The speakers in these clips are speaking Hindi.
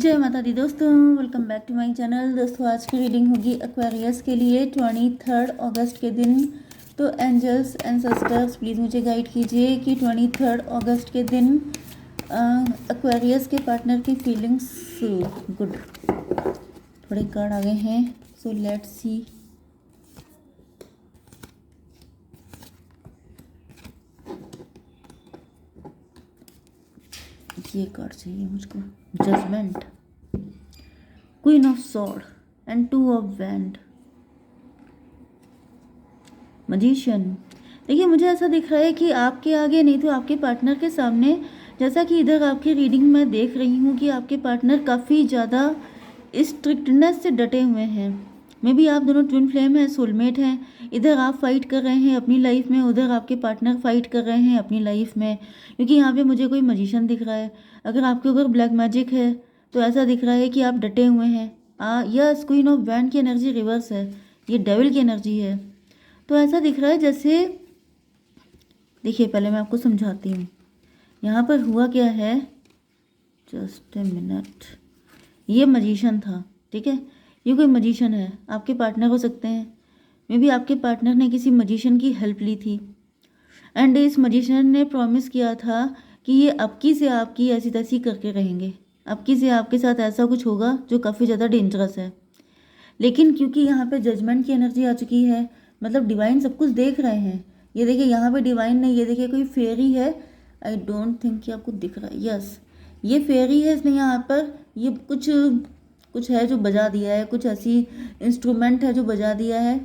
जय माता दी दोस्तों, welcome back to my channel. दोस्तों आज की रीडिंग होगी एक्वेरियस के लिए 23 अगस्त के दिन। तो एंजल्स एंसेस्टर्स प्लीज़ मुझे गाइड कीजिए कि 23 अगस्त के दिन एक्वेरियस के पार्टनर की फीलिंग्स गुड। थोड़े कार्ड आ गए हैं, सो लेट्स सी। ये कार्ड चाहिए मुझको, judgement, queen of sword and 2 of wand, magician. देखिए मुझे ऐसा दिख रहा है कि आपके आगे नहीं तो आपके पार्टनर के सामने, जैसा कि इधर आपकी रीडिंग में देख रही हूँ कि आपके पार्टनर काफ़ी ज़्यादा स्ट्रिक्टनेस से डटे हुए हैं। मे बी आप दोनों ट्विन फ्लेम हैं, सोलमेट हैं। इधर आप फाइट कर रहे हैं अपनी लाइफ में, उधर आपके पार्टनर फाइट कर रहे हैं अपनी लाइफ में, क्योंकि यहाँ पे मुझे कोई मजिशियन दिख रहा है। अगर आपके ऊपर ब्लैक मैजिक है तो ऐसा दिख रहा है कि आप डटे हुए हैं। यस, क्वीन ऑफ वैंड की एनर्जी रिवर्स है, ये डेविल की एनर्जी है। तो ऐसा दिख रहा है जैसे, देखिए पहले मैं आपको समझाती हूँ यहाँ पर हुआ क्या है। जस्ट ए मिनट, ये मजिशियन था, ठीक है। ये कोई मजिशियन है, आपके पार्टनर हो सकते हैं। मे बी आपके पार्टनर ने किसी मजिशियन की हेल्प ली थी एंड इस मजिशियन ने प्रॉमिस किया था कि ये अबकी से आपकी ऐसी तैसी करके रहेंगे, अबकी से आपके साथ ऐसा कुछ होगा जो काफ़ी ज़्यादा डेंजरस है। लेकिन क्योंकि यहाँ पे जजमेंट की एनर्जी आ चुकी है, मतलब डिवाइन सब कुछ देख रहे हैं। ये देखिए यहाँ पे डिवाइन नहीं, ये देखिए कोई फेरी है। आई डोंट थिंक कि आपको दिख रहा है। यस, ये फेरी है। इसने यहाँ पर ये कुछ है जो बजा दिया है, कुछ ऐसी इंस्ट्रूमेंट है जो बजा दिया है,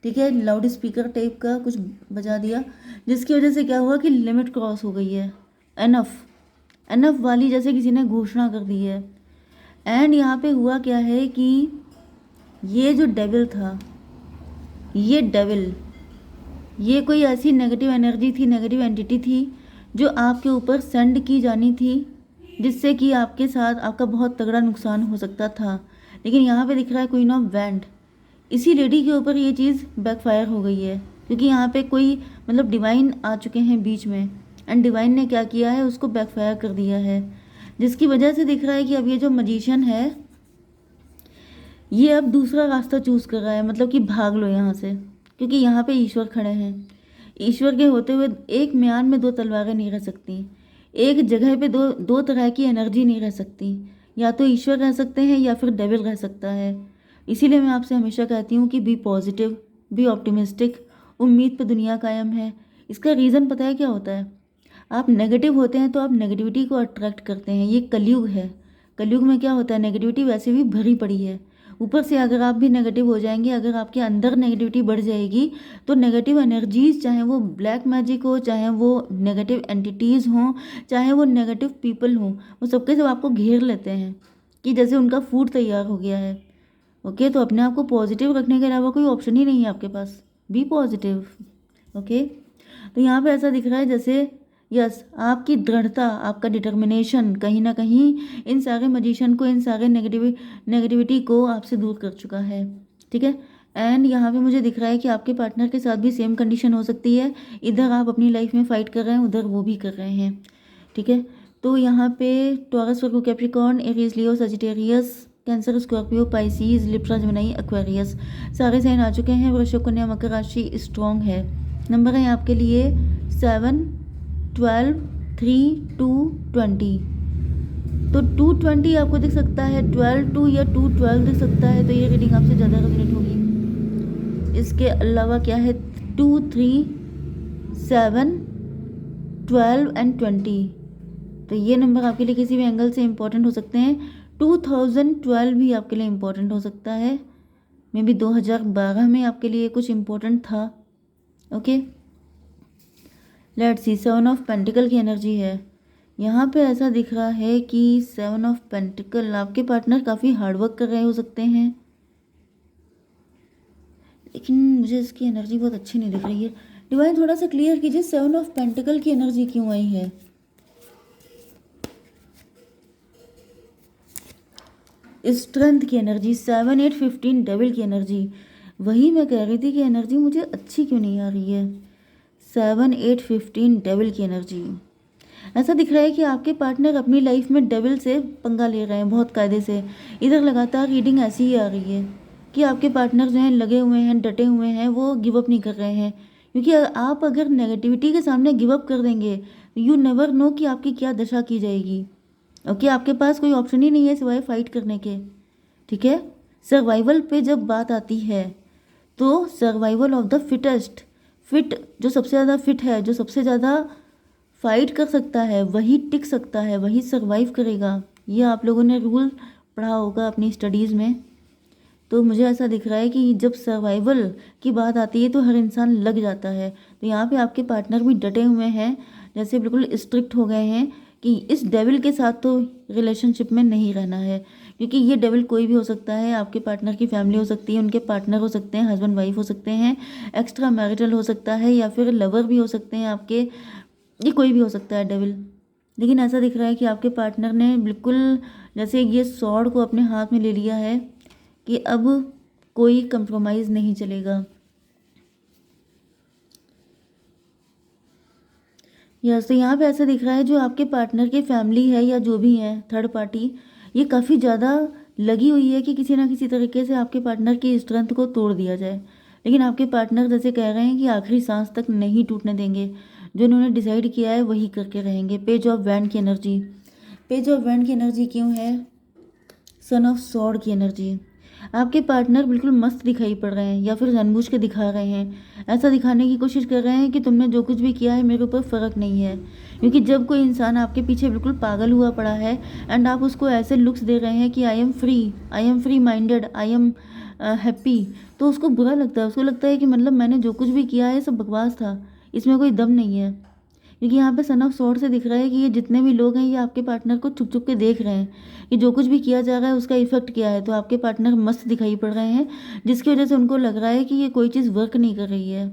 ठीक है। लाउड स्पीकर टाइप का कुछ बजा दिया, जिसकी वजह से क्या हुआ कि लिमिट क्रॉस हो गई है। एनफ एनफ वाली जैसे किसी ने घोषणा कर दी है। एंड यहाँ पे हुआ क्या है कि ये जो डेविल था, ये डेविल, ये कोई ऐसी नेगेटिव एनर्जी थी, नेगेटिव एंटिटी थी जो आपके ऊपर सेंड की जानी थी, जिससे कि आपके साथ आपका बहुत तगड़ा नुकसान हो सकता था। लेकिन यहाँ पे दिख रहा है क्वीन ऑफ वैंड, इसी लेडी के ऊपर ये चीज़ बैकफायर हो गई है, क्योंकि यहाँ पे कोई मतलब डिवाइन आ चुके हैं बीच में एंड डिवाइन ने क्या किया है, उसको बैकफायर कर दिया है, जिसकी वजह से दिख रहा है कि अब ये जो मजिशियन है ये अब दूसरा रास्ता चूज़ कर रहा है, मतलब कि भाग लो यहाँ से, क्योंकि यहाँ पे ईश्वर खड़े हैं। ईश्वर के होते हुए एक म्यान में दो तलवारें नहीं रह सकती, एक जगह पे दो तरह की एनर्जी नहीं रह सकती। या तो ईश्वर रह सकते हैं या फिर डेविल रह सकता है। इसीलिए मैं आपसे हमेशा कहती हूँ कि बी पॉजिटिव, बी ऑप्टिमिस्टिक, उम्मीद पे दुनिया कायम है। इसका रीज़न पता है क्या होता है? आप नेगेटिव होते हैं तो आप नेगेटिविटी को अट्रैक्ट करते हैं। ये कलयुग है, कलयुग में क्या होता है, नेगेटिविटी वैसे भी भरी पड़ी है। ऊपर से अगर आप भी नेगेटिव हो जाएंगे, अगर आपके अंदर नेगेटिविटी बढ़ जाएगी, तो नेगेटिव एनर्जीज, चाहे वो ब्लैक मैजिक हो, चाहे वो नेगेटिव एंटिटीज़ हों, चाहे वो नेगेटिव पीपल हों, वो सबके सब आपको घेर लेते हैं कि जैसे उनका फूड तैयार हो गया है। ओके, तो अपने आप को पॉजिटिव रखने के अलावा कोई ऑप्शन ही नहीं है आपके पास। B positive. ओके, तो यहाँ पे ऐसा दिख रहा है जैसे, यस, आपकी दृढ़ता, आपका डिटर्मिनेशन कहीं ना कहीं इन सारे मजिशियन को, इन सारे नेगेटिविटी को आपसे दूर कर चुका है, ठीक है। एंड यहाँ पे मुझे दिख रहा है कि आपके पार्टनर के साथ भी सेम कंडीशन हो सकती है। इधर आप अपनी लाइफ में फाइट कर रहे हैं, उधर वो भी कर रहे हैं, ठीक है। तो यहाँ पे Taurus, Virgo, Capricorn, Aries, Leo, Sagittarius, Cancer, Scorpio, Pisces, Libra, Gemini, Aquarius, सारे साइन आ चुके हैं। वृश्चिक, कन्या, मकर राशि स्ट्रॉन्ग है। नंबर है आपके लिए 7, 12, 3, 2, 20। तो 220 आपको दिख सकता है, 12, 2 या 2, 12 दिख सकता है, तो ये रीडिंग आपसे ज़्यादा रेजोनेट होगी। इसके अलावा क्या है, 2, 3, 7, 12 एंड 20। तो ये नंबर आपके लिए किसी भी एंगल से इम्पोर्टेंट हो सकते हैं। 2012 भी आपके लिए इम्पोर्टेंट हो सकता है, मे बी 2012 में आपके लिए कुछ इम्पोर्टेंट था। Okay, let's see. 7 of pentacle की एनर्जी है यहाँ पे। ऐसा दिख रहा है कि 7 ऑफ पेंटिकल, आपके पार्टनर काफ़ी हार्डवर्क कर रहे हो सकते हैं, लेकिन मुझे इसकी एनर्जी बहुत अच्छी नहीं दिख रही है। डिवाइन थोड़ा सा क्लियर कीजिए, 7 ऑफ पेंटिकल की एनर्जी क्यों आई है? स्ट्रेंथ की एनर्जी, 7, 8, 15, डेविल की एनर्जी। वही मैं कह रही थी कि एनर्जी मुझे अच्छी क्यों नहीं आ रही है। 7, 8, 15, डेविल की एनर्जी। ऐसा दिख रहा है कि आपके पार्टनर अपनी लाइफ में डेविल से पंगा ले रहे हैं बहुत कायदे से। इधर लगातार रीडिंग ऐसी ही आ रही है कि आपके पार्टनर जो हैं लगे हुए हैं, डटे हुए हैं, वो गिव अप नहीं कर रहे हैं। क्योंकि आप अगर नेगेटिविटी के सामने गिव अप कर देंगे, यू नेवर नो कि आपकी क्या दशा की जाएगी। ओके, आपके पास कोई ऑप्शन ही नहीं है सिवाय फाइट करने के। ठीक है, सर्वाइवल पे जब बात आती है तो survival of the fittest, fit जो सबसे ज़्यादा फिट है, जो सबसे ज़्यादा फाइट कर सकता है, वही टिक सकता है, वही सर्वाइव करेगा। ये आप लोगों ने रूल पढ़ा होगा अपनी स्टडीज़ में। तो मुझे ऐसा दिख रहा है कि जब सर्वाइवल की बात आती है तो हर इंसान लग जाता है। तो यहाँ पे आपके पार्टनर भी डटे हुए हैं, जैसे बिल्कुल स्ट्रिक्ट हो गए हैं कि इस डेविल के साथ तो रिलेशनशिप में नहीं रहना है। क्योंकि ये डेविल कोई भी हो सकता है, आपके पार्टनर की फैमिली हो सकती है, उनके पार्टनर हो सकते हैं, हस्बैंड वाइफ हो सकते हैं, एक्स्ट्रा मैरिटल हो सकता है, या फिर लवर भी हो सकते हैं आपके, ये कोई भी हो सकता है डेविल। लेकिन ऐसा दिख रहा है कि आपके पार्टनर ने बिल्कुल जैसे ये सॉर्ड को अपने हाथ में ले लिया है कि अब कोई कंप्रोमाइज़ नहीं चलेगा। तो यहाँ पे ऐसा दिख रहा है जो आपके पार्टनर की फैमिली है या जो भी है थर्ड पार्टी, ये काफ़ी ज़्यादा लगी हुई है कि किसी ना किसी तरीके से आपके पार्टनर की स्ट्रेंथ को तोड़ दिया जाए। लेकिन आपके पार्टनर जैसे कह रहे हैं कि आखिरी सांस तक नहीं टूटने देंगे, जो उन्होंने डिसाइड किया है वही करके रहेंगे। पेज ऑफ वैंड की एनर्जी, पेज ऑफ वैंड की एनर्जी क्यों है? सन ऑफ सॉर्ड की एनर्जी। आपके पार्टनर बिल्कुल मस्त दिखाई पड़ रहे हैं या फिर जानबूझ के दिखा रहे हैं, ऐसा दिखाने की कोशिश कर रहे हैं कि तुमने जो कुछ भी किया है मेरे ऊपर फ़र्क नहीं है। क्योंकि जब कोई इंसान आपके पीछे बिल्कुल पागल हुआ पड़ा है एंड आप उसको ऐसे लुक्स दे रहे हैं कि I am free minded, I am happy, तो उसको बुरा लगता है। उसको लगता है कि मतलब मैंने जो कुछ भी किया है सब बकवास था, इसमें कोई दम नहीं है। क्योंकि यहाँ पे सन ऑफ सॉर्ड से दिख रहा है कि ये जितने भी लोग हैं ये आपके पार्टनर को छुप छुप के देख रहे हैं कि जो कुछ भी किया जा रहा है उसका इफेक्ट क्या है। तो आपके पार्टनर मस्त दिखाई पड़ रहे हैं, जिसकी वजह से उनको लग रहा है कि ये कोई चीज़ वर्क नहीं कर रही है।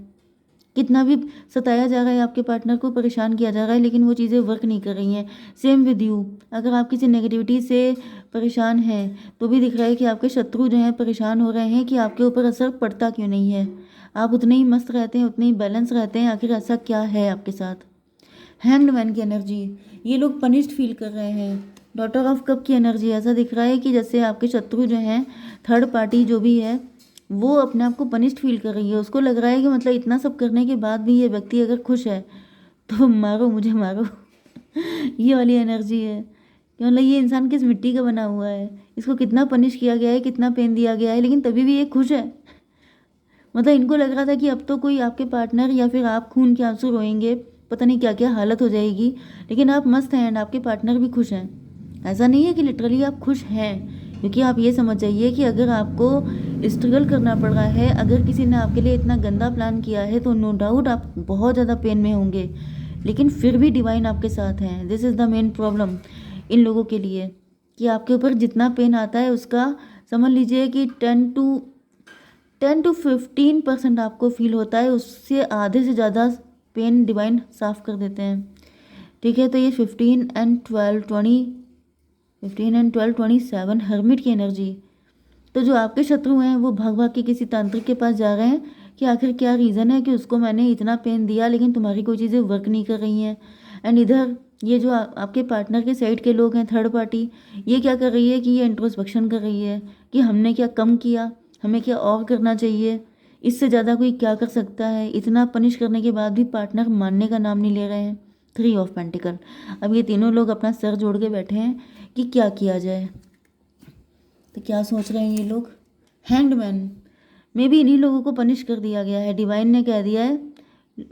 कितना भी सताया जा रहा है, आपके पार्टनर को परेशान किया जा रहा है, लेकिन वो चीज़ें वर्क नहीं कर रही हैं। सेम विद यू, अगर आप किसी नेगेटिविटी से परेशान हैं तो भी दिख रहा है कि आपके शत्रु जो हैं परेशान हो रहे हैं कि आपके ऊपर असर पड़ता क्यों नहीं है। आप उतने ही मस्त रहते हैं, उतने ही बैलेंस रहते हैं, आखिर ऐसा क्या है आपके साथ? हैंग्ड मैन की एनर्जी, ये लोग पनिश्ड फील कर रहे हैं। डॉटर ऑफ कप की एनर्जी, ऐसा दिख रहा है कि जैसे आपके शत्रु जो हैं, थर्ड पार्टी जो भी है, वो अपने आप को पनिश्ड फील कर रही है। उसको लग रहा है कि मतलब इतना सब करने के बाद भी ये व्यक्ति अगर खुश है तो मारो मुझे मारो। ये वाली एनर्जी है कि मतलब ये इंसान किस मिट्टी का बना हुआ है, इसको कितना पनिश किया गया है, कितना पेन दिया गया है, लेकिन तभी भी ये खुश है। मतलब इनको लग रहा था कि अब तो कोई आपके पार्टनर या फिर आप खून के आंसू रोएंगे, पता नहीं क्या क्या हालत हो जाएगी, लेकिन आप मस्त हैं एंड आपके पार्टनर भी खुश हैं। ऐसा नहीं है कि लिटरली आप खुश हैं, क्योंकि आप ये समझ जाइए कि अगर आपको स्ट्रगल करना पड़ रहा है, अगर किसी ने आपके लिए इतना गंदा प्लान किया है तो नो डाउट आप बहुत ज़्यादा पेन में होंगे, लेकिन फिर भी डिवाइन आपके साथ हैं। This is the main problem in लोगों के लिए कि आपके ऊपर जितना पेन आता है उसका समझ लीजिए कि 10 to 15% आपको फील होता है, उससे आधे से ज़्यादा पेन डिवाइन साफ़ कर देते हैं। ठीक है, तो ये 15 and 12 27 हर्मिट की एनर्जी। तो जो आपके शत्रु हैं वो भाग भाग के किसी तांत्रिक के पास जा रहे हैं कि आखिर क्या रीज़न है कि उसको मैंने इतना पेन दिया लेकिन तुम्हारी कोई चीज़ें वर्क नहीं कर रही हैं। एंड इधर ये जो आपके पार्टनर के साइड के लोग हैं, थर्ड पार्टी, ये क्या कर रही है कि ये इंट्रोस्पेक्शन कर रही है कि हमने क्या कम किया, हमें क्या और करना चाहिए, इससे ज़्यादा कोई क्या कर सकता है। इतना पनिश करने के बाद भी पार्टनर मानने का नाम नहीं ले रहे हैं। 3 ऑफ पेंटिकल। अब ये तीनों लोग अपना सर जोड़ के बैठे हैं कि क्या किया जाए। तो क्या सोच रहे हैं ये लोग? हैंग्ड मैन, मे बी इन्हीं लोगों को पनिश कर दिया गया है, डिवाइन ने कह दिया है,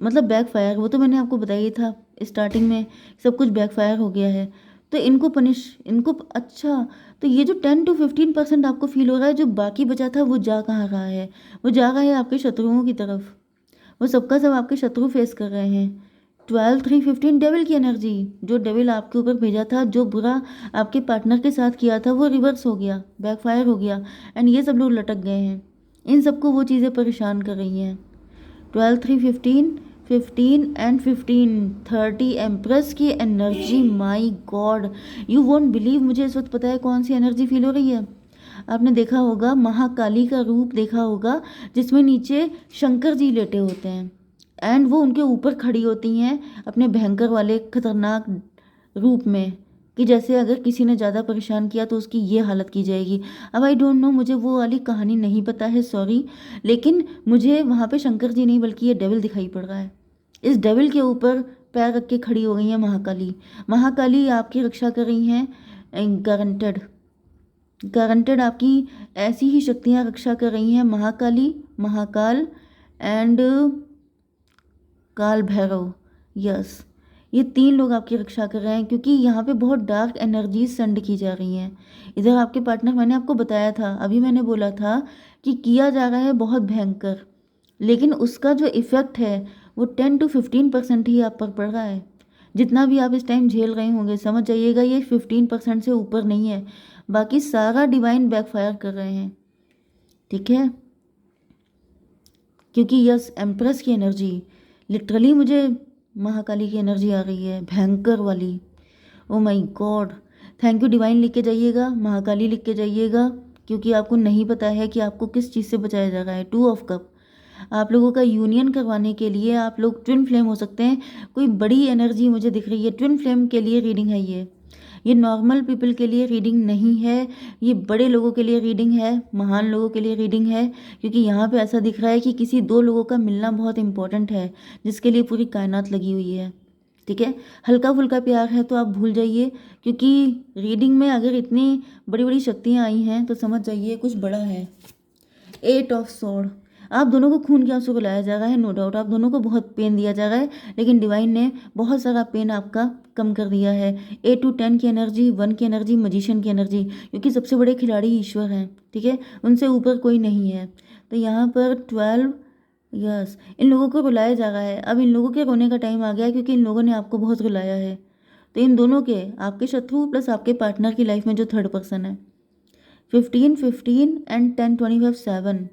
मतलब बैकफायर। वो तो मैंने आपको बताया ही था स्टार्टिंग में, सब कुछ बैकफायर हो गया है, तो इनको पनिश, इनको अच्छा। तो ये जो 10 to 15% आपको फील हो रहा है, जो बाकी बचा था वो जा कहाँ रहा है? वो जा रहा है आपके शत्रुओं की तरफ। वो सबका सब आपके शत्रु फेस कर रहे हैं। 12 3 15 डेविल की एनर्जी, जो डेविल आपके ऊपर भेजा था, जो बुरा आपके पार्टनर के साथ किया था वो रिवर्स हो गया, बैकफायर हो गया, एंड ये सब लोग लटक गए हैं। इन सबको वो चीज़ें परेशान कर रही हैं। 12 3 15 15 and 15 30 एम्प्रेस की energy. My God, you won't believe, मुझे इस वक्त पता है कौन सी एनर्जी फील हो रही है। आपने देखा होगा महाकाली का रूप देखा होगा, जिसमें नीचे शंकर जी लेटे होते हैं एंड वो उनके ऊपर खड़ी होती हैं अपने भयंकर वाले खतरनाक रूप में कि जैसे अगर किसी ने ज़्यादा परेशान किया तो उसकी ये हालत की जाएगी। अब आई डोंट नो, मुझे वो वाली कहानी नहीं पता है, सॉरी, लेकिन मुझे वहाँ पे शंकर जी नहीं बल्कि ये डेविल दिखाई पड़ रहा है। इस डेविल के ऊपर पैर रख के खड़ी हो गई हैं महाकाली। महाकाली आपकी रक्षा कर रही हैं, गारंटेड गारंटेड आपकी ऐसी ही शक्तियाँ रक्षा कर रही हैं, महाकाली, महाकाल एंड काल भैरव। यस, ये 3 लोग आपकी रक्षा कर रहे हैं क्योंकि यहाँ पे बहुत डार्क एनर्जी सेंड की जा रही हैं। इधर आपके पार्टनर, मैंने आपको बताया था, अभी मैंने बोला था कि किया जा रहा है बहुत भयंकर, लेकिन उसका जो इफ़ेक्ट है वो 10 to 15% ही आप पर पड़ रहा है। जितना भी आप इस टाइम झेल रहे होंगे समझ जाइएगा ये 15% से ऊपर नहीं है, बाकी सारा डिवाइन बैकफायर कर रहे हैं, ठीक है। क्योंकि यस, एम्प्रेस की एनर्जी, लिटरली मुझे महाकाली की एनर्जी आ रही है, भयंकर वाली। Oh my God, thank you divine लिख के जाइएगा, महाकाली लिख के जाइएगा, क्योंकि आपको नहीं पता है कि आपको किस चीज़ से बचाया जा रहा है। 2 ऑफ कप, आप लोगों का यूनियन करवाने के लिए आप लोग ट्विन फ्लेम हो सकते हैं। कोई बड़ी एनर्जी मुझे दिख रही है, ट्विन फ्लेम के लिए रीडिंग है ये नॉर्मल पीपल के लिए रीडिंग नहीं है, ये बड़े लोगों के लिए रीडिंग है, महान लोगों के लिए रीडिंग है, क्योंकि यहाँ पे ऐसा दिख रहा है कि किसी 2 लोगों का मिलना बहुत इंपॉर्टेंट है जिसके लिए पूरी कायनात लगी हुई है, ठीक है। हल्का फुल्का प्यार है तो आप भूल जाइए, क्योंकि रीडिंग में अगर इतनी बड़ी बड़ी शक्तियाँ आई हैं तो समझ जाइए कुछ बड़ा है। 8 ऑफ स्वॉर्ड, आप दोनों को खून के आंसू रुलाया जा रहा है, नो डाउट, आप दोनों को बहुत पेन दिया जा रहा है, लेकिन डिवाइन ने बहुत सारा पेन आपका कम कर दिया है। 8 to 10 की एनर्जी, 1 की एनर्जी, मजिशियन की एनर्जी, क्योंकि सबसे बड़े खिलाड़ी ईश्वर हैं, ठीक है, उनसे ऊपर कोई नहीं है। तो यहाँ पर 12, यस, इन लोगों को रुलाया जा रहा है। अब इन लोगों के रोने का टाइम आ गया है, क्योंकि इन लोगों ने आपको बहुत रुलाया है। तो इन दोनों के, आपके शत्रु प्लस आपके पार्टनर की लाइफ में जो थर्ड पर्सन है, 15 एंड 10 25 7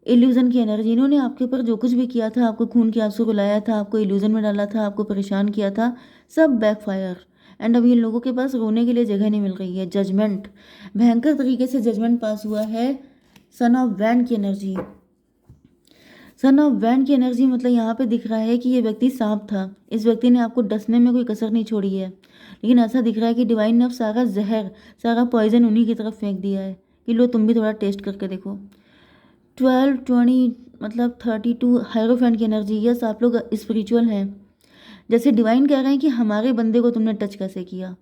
इल्यूज़न की एनर्जी, इन्होंने आपके ऊपर जो कुछ भी किया था, आपको खून के आंसू रुलाया था, आपको इल्यूज़न में डाला था, आपको परेशान किया था, सब बैकफायर। एंड अभी इन लोगों के पास रोने के लिए जगह नहीं मिल रही है। जजमेंट, भयंकर तरीके से जजमेंट पास हुआ है। सन ऑफ वैंड की एनर्जी, सन ऑफ वैंड की एनर्जी मतलब यहाँ पे दिख रहा है कि ये व्यक्ति सांप था, इस व्यक्ति ने आपको डसने में कोई कसर नहीं छोड़ी है, लेकिन ऐसा दिख रहा है कि डिवाइन ने अब सारा जहर, सारा पॉइजन उन्हीं की तरफ फेंक दिया है कि लो तुम भी थोड़ा टेस्ट करके देखो। 12 20 मतलब 32 हायरोफेंट की एनर्जी, यस, आप लोग स्पिरिचुअल हैं। जैसे डिवाइन कह रहे हैं कि हमारे बंदे को तुमने टच कैसे किया,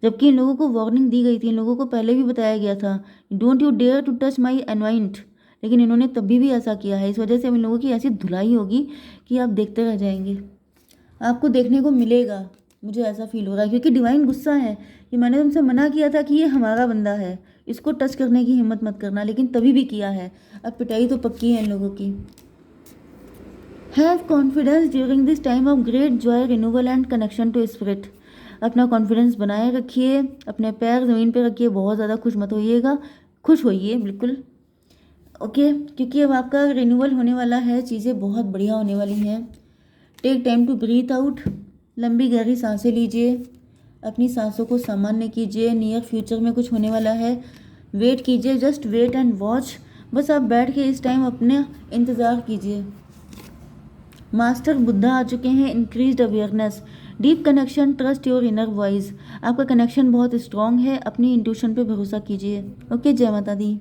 जबकि इन लोगों को वार्निंग दी गई थी, इन लोगों को पहले भी बताया गया था, don't you dare to touch my एनवाइंट, लेकिन इन्होंने तभी भी ऐसा किया है। इस वजह से अब इन लोगों की ऐसी धुलाई होगी कि आप देखते रह जाएंगे, आपको देखने को मिलेगा, मुझे ऐसा फील हो रहा है, क्योंकि डिवाइन गुस्सा है कि मैंने तुमसे मना किया था कि ये हमारा बंदा है, इसको टच करने की हिम्मत मत करना, लेकिन तभी भी किया है। अब पिटाई तो पक्की है इन लोगों की। Have confidence during this time of great joy, renewal and connection to spirit. अपना कॉन्फिडेंस बनाए रखिए, अपने पैर ज़मीन पे रखिए, बहुत ज़्यादा खुश मत होइएगा, खुश होइए बिल्कुल, ओके, क्योंकि अब आपका रिन्यूअल होने वाला है, चीज़ें बहुत बढ़िया होने वाली हैं। Take time to breathe out, लंबी गहरी सांसें लीजिए, अपनी सांसों को सामान्य कीजिए। नियर फ्यूचर में कुछ होने वाला है, वेट कीजिए, जस्ट वेट एंड वॉच, बस आप बैठ के इस टाइम अपने इंतज़ार कीजिए। मास्टर बुद्धा आ चुके हैं, increased awareness, deep connection, trust your inner voice, आपका कनेक्शन बहुत स्ट्रॉन्ग है, अपनी इंट्यूशन पे भरोसा कीजिए। ओके, जय माता दी।